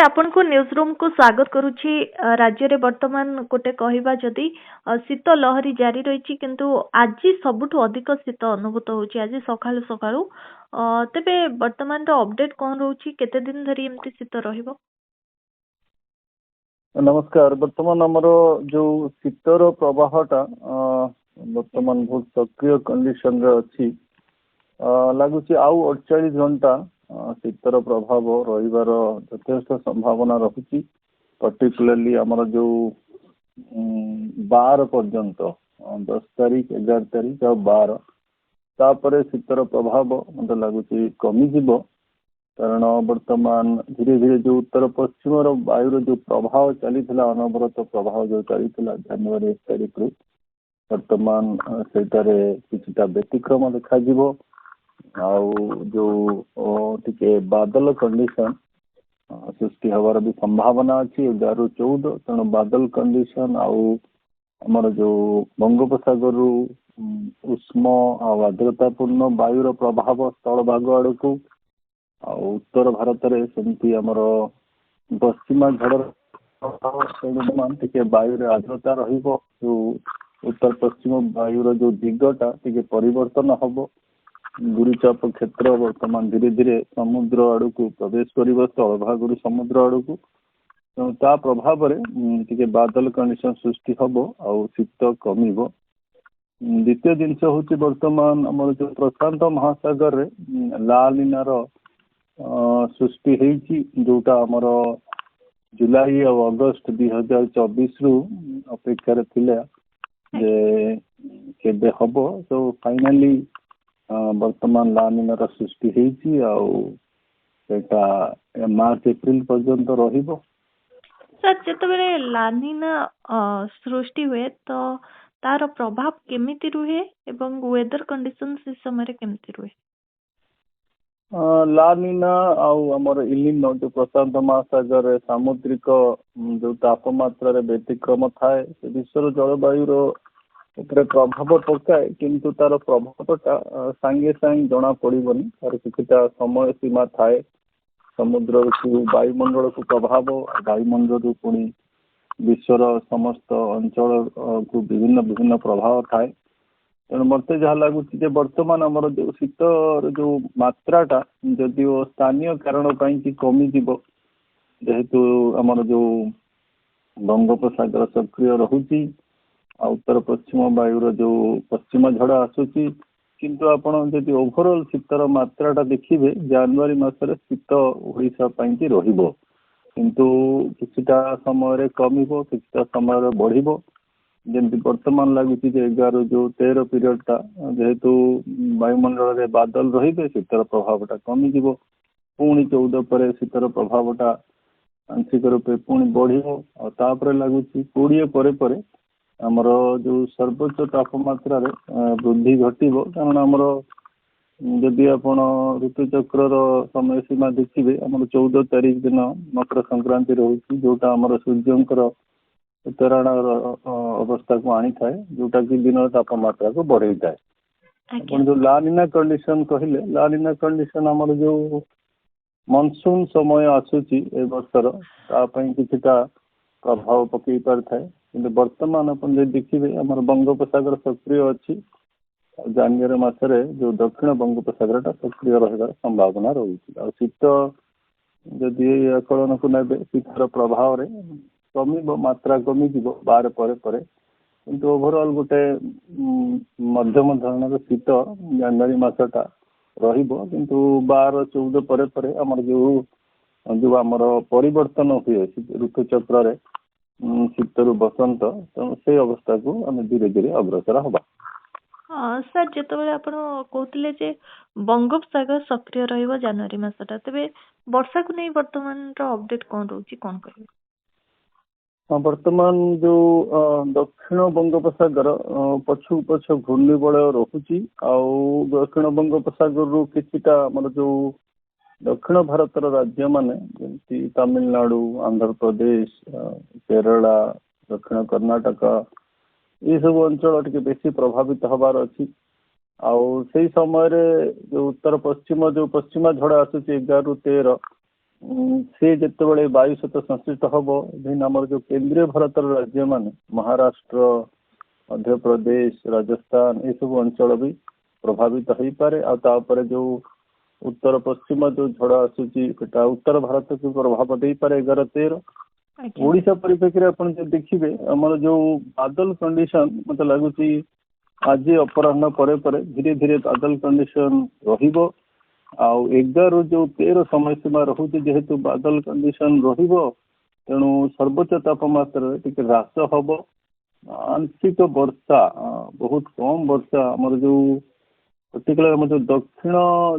आपण को news room को स्वागत करुछि। राज्य रे वर्तमान गोटे कहबा जदि शीत लहरी जारी रही किंतु आज सबुठ अधिक शीत अनुभूत होछि। आज सकाळु सकाळु तेबे वर्तमान रो अपडेट कोन रहउछि, केते दिन धरि एमती शीत रहिबो? नमस्कार। वर्तमान आमर जो शीतर प्रवाहटा वर्तमान बहुत सक्रिय कंडीशन रे अछि। लगुच आउ 48 घंटा शीतर प्रभाव रहिबार यथेष्ट संभावना रहुछि। पर्टिकुलरली आमर जो 12 पर्यंत 10 तारीख 11 तारीख और 12 तापर शीतर प्रभाव मत लगुच कमी जीवो। कारण वर्तमान धीरे धीरे जो उत्तर पश्चिम वायुर जो प्रभाव चली अनवरत प्रभाव जो चली जनवरी 1 तारीख रु वर्तमान सेटारे किछिटा व्यतिक्रम देखा जीवो। आउ जो टिके बादल कंडीशन सृष्टि हवार भी संभावना अच्छी 11 रु 14। तेणु बादल कंडीशन आउ आमर जो बंगोपसागर उष्म आर्द्रतापूर्ण वायुर प्रभाव स्थल भाग आड़ को उत्तर भारत में सेमती आमर पश्चिमा झड़ टे वायु आर्द्रता रहिबो। जो उत्तर पश्चिम वायुर जो दिगटा टे परिवर्तन हम। गुरुचाप क्षेत्र वर्तमान धीरे धीरे समुद्र आड़ को प्रवेश कर स्थल भाग समुद्र आड़ को ता प्रभाव टे बादल कंडीशन सृष्टि हम आउ शीत कमिबो। द्वितीय जिनस हूँ वर्तमान आमर जो प्रशांत महासागर रे लालिनार सृष्टि होती जोटा आमर जुलाई और अगस्त 2024 रु अपेक्षा थिला जे केबे हबो। तो फाइनली वर्तमान लानिनार सृष्टि होती आउ मार्च एप्रिल पर्यंत रहिबो। सर जेतबेले लानिना सृष्टि हुए तो तार प्रभाव केमिति रुहे एवं वेदर कंडीशन से समय रे केमिति रुहे? लानिना आउ हमर इलिनो जो प्रशांत महासागर सामुद्रिक जो तापमात्रा रे व्यतिक्रम थाए से विश्वर जलवायु रे प्रभाव पकाए, किंतु तार प्रभावटा सांगे सांगे जना पड़िबनी। तार किछिटा समय सीमा थाए। समुद्र को वायुमंडल को प्रभाव वायुमंडल पुणी विश्वर समस्त अंचल को विभिन्न विभिन्न प्रभाव थाए। तेणु मत जहाँ लगुच वर्तमान आमर जो शीतर जो मात्राटा जदि स्थानीय कारण कमी जीव जेहेतु आमर जो बंगोपसागर सक्रिय रहुची उत्तर पश्चिम वायुर जो पश्चिम झड़ आसूची, किंतु आपण जदि ओभरऑल शीतर मात्राटा देखिए जनवरी मासरे शीत ओडिशा पई रहिबो, किंतु किछिटा समय कमिबो किछिटा समय बढ़िबो। जमी वर्तमान लगुच 11 जो 13 पीरियडटा जेहेतु वायुमंडल में बादल रही शीतर प्रभावटा कमिज। पुणी 14 पर शीतर प्रभावटा आंशिक रूपे पुणी बढ़िबो। तापर लगुच 20 पर आमर जो सर्वोच्च तापमात्रा वृद्धि घटिबो। कारण आमर जदि आपण ऋतुचक्र समय सीमा देखिए आमर 14 तारीख दिन मकर संक्रांति रोचे जोटा आमर सूर्यंकर उत्तरायण अवस्था को आनी थाए जोटा कि दिन तापमात्रा को बढ़ई थाए। जो लानिना कंडीशन कहले लानिना कंडीशन आमर जो मनसून समय आसूची ए वर्षर किछिटा प्रभाव पकई पार थाए। कि वर्तमान अपन देखिए आमर बंगोपसागर सक्रिय अच्छी जनवरी मासरे जो दक्षिण बंगोपसागर सक्रिय रहार संभावना रही। शीत जदि आकलन को ने शीतर प्रभाव रे कमिबो मात्रा कमी जीवो 12 पर किंतु ओवरऑल गोटे मध्यम धरणर शीत जनवरी मासटा रहिबो। किंतु 12 14 पर आमर जो आमर परिवर्तन हुए ऋतुचक्र रे शीतरु बसंत तेणु से अवस्था को आम धीरे धीरे अग्रसर हवा। सर जेतबेले आपण कहतिले जे बंगोपसागर सक्रिय रहिबो जनवरी मासटा, तबे वर्षा को नहीं वर्तमान रो अपडेट कोन रहउची कोन कहबे? वर्तमान जो दक्षिण बंगोपसागर पछु पछ घूर्णिबल रहुची आउ दक्षिण बंगोपसागर रु किछिटा हमर जो दक्षिण भारत राज्य माने जमती तमिलनाडु आंध्र प्रदेश केरला दक्षिण कर्नाटक ये सब अंचल टे बेसी प्रभावित हबार अच्छी। आउ से समय जो उत्तर पश्चिम जो पश्चिमा झड़ आसूची 11 रु 13 से जितेबाला वायु सहित संश्लिष्ट हम इवन आम जो केंद्रीय भारतर राज्य मान महाराष्ट्र मध्य प्रदेश राजस्थान ये सब अंचल भी प्रभावित हो पारे आपर जो उत्तर पश्चिम जो झड़ आसूची उत्तर भारत को प्रभाव दे पारे 11-13 ओडिशा परिप्रेक्षी आप देखिए आमर जो बादल कंडीशन मत लगुच आज अपराह्न पर धीरे धीरे बादल कंडीशन रहिबो आउ 11 जो 13 समय सीमा रोचे जेहेतु बादल कंडीशन रहिबो तेणु सर्वोच्च तापमात्रा टिके ह्रास हम आंशिक वर्षा बहुत कम वर्षा आमर जो पर्टिकुलर आम जो दक्षिण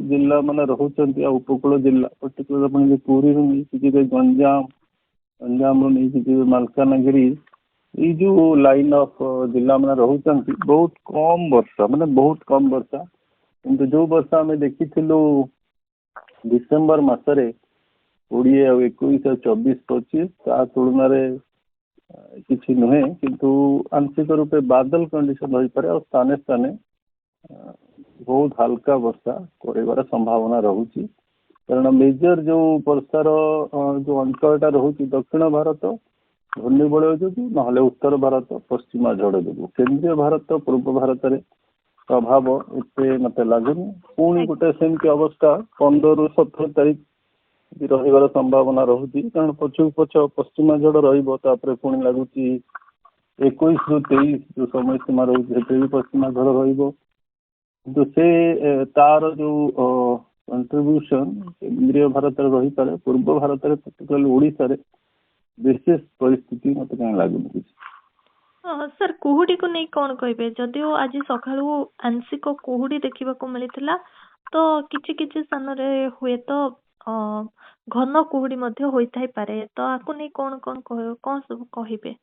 जिला मान रोचे उपकूल जिला पर्टिकुलर पुरी नहीं गंजाम गंजाम नहीं मालकानगिरी ये जो लाइन ऑफ जिला मान रोचंती बहुत कम वर्षा माने बहुत कम वर्षा किंतु जो वर्षा आम देखी डिसेम्बर मसरे 20, 21, 24, 25 ता तुलन किसी नुहे किंतु आंशिक रूपे बादल कंडीशन रही पारे और स्थाने स्थाने बहुत हल्का वर्षा कर संभावना रोचे कारण मेजर जो वर्षार जो अंचलटा रोचे दक्षिण भारत घूर्णिबलय जो ना उत्तर भारत पश्चिमा झड़ जो केंद्रीय भारत पूर्व भारत में प्रभाव एते मत लगुनि पुणी गोटे सेमती अवस्था 15 ରୁ 17 तारीख रही संभावना रोचे कारण पछू पछ पश्चिमा झड़ रही पुणी लगुच 21 ରୁ 23 जो समय सीमा रोचे भी पश्चिमा झड़ रो से तार जो कंट्रीब्यूशन केंद्रीय भारत रही पारे पूर्व भारत में पर्टिकुलर ओडिशा रे विशेष परिस्थिति मत कहीं लगुनि सर कुहुडी को नहीं कौन कहे जदिओ आज सका आंशिक कुहुडी देखा मिलता तो किछि स्थान रे हुए तो घन कुहुडी होता पारे तो आपको नहीं कौन सब कहिबे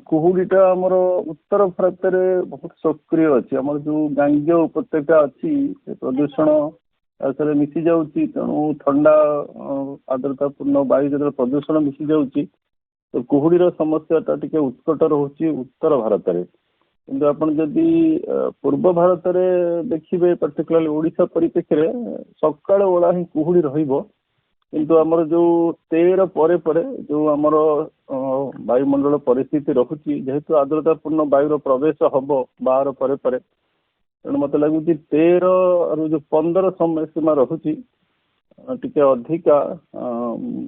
कुहुडीटा आमर उत्तर भारत में बहुत सक्रिय अच्छी आम जो गांगे उपत्यका अच्छी प्रदूषण मिसी जाऊँगी तेणु ठंडा आर्द्रतापूर्ण वायु जो प्रदूषण मिसी जाऊँगी तो कुहुडीर समस्याटा टिके उत्कट रोचे उत्तर भारत में किंतु आप जदि पूर्व भारत में देखिए पर्टिकुलर ओडिशा परिप्रेक्षी सकाळ ओला ही कुहुडी रहिबो किंतु आमर जो 13 पर जो आमर वायुमंडल परिस्थिति रोचे जेहेतु आर्द्रतापूर्ण वायुर प्रवेश हम 12 पर तेणु मत लगुच 13 ରୁ 15 समय सीमा रोचे टिके अधिका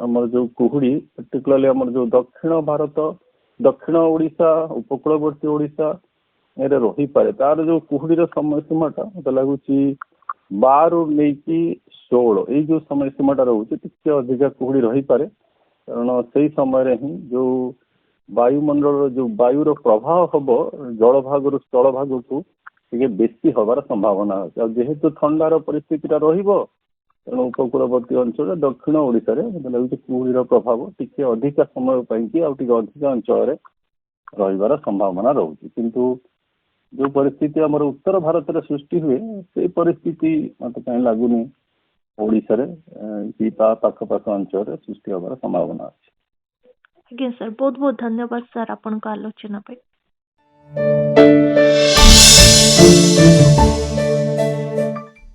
आमर जो कुहुडी पर्टिकुलरली आमर जो दक्षिण भारत दक्षिण ओडिशा उपकूलवर्ती ओडिशा ये रही पारे तार जो कुहुडीर समय सीमाटा मत लगुच 12 ରୁ लेकी 16 ये जो समय सीमाटा रोचे टिके अधिका कुहुडी रही पारे कारण से समय ही जो वायुमंडल जो वायुर प्रभाव हम जल भाग रू स्थल भाग को टिके बेसी हबार संभावना अच्छे जेहेतु ठंडार परिस्थितिटा रहिबो तेणु उपकूलवर्ती अंचल दक्षिण ओडिशा रे मत लगुच कुहुडीर प्रभाव टिके अधिका समय पाई अधिका अंचल रहिबार संभावना रोचे किंतु जो परिस्थिति आमर उत्तर भारत में सृष्टि हुए से परिस्थिति मत कहीं लगुनि ओडिशा रे कि पाखपाख अंचल सृष्टि हबार संभावना अच्छे आज्ञा सर बहुत बहुत धन्यवाद सर आपन आलोचना पे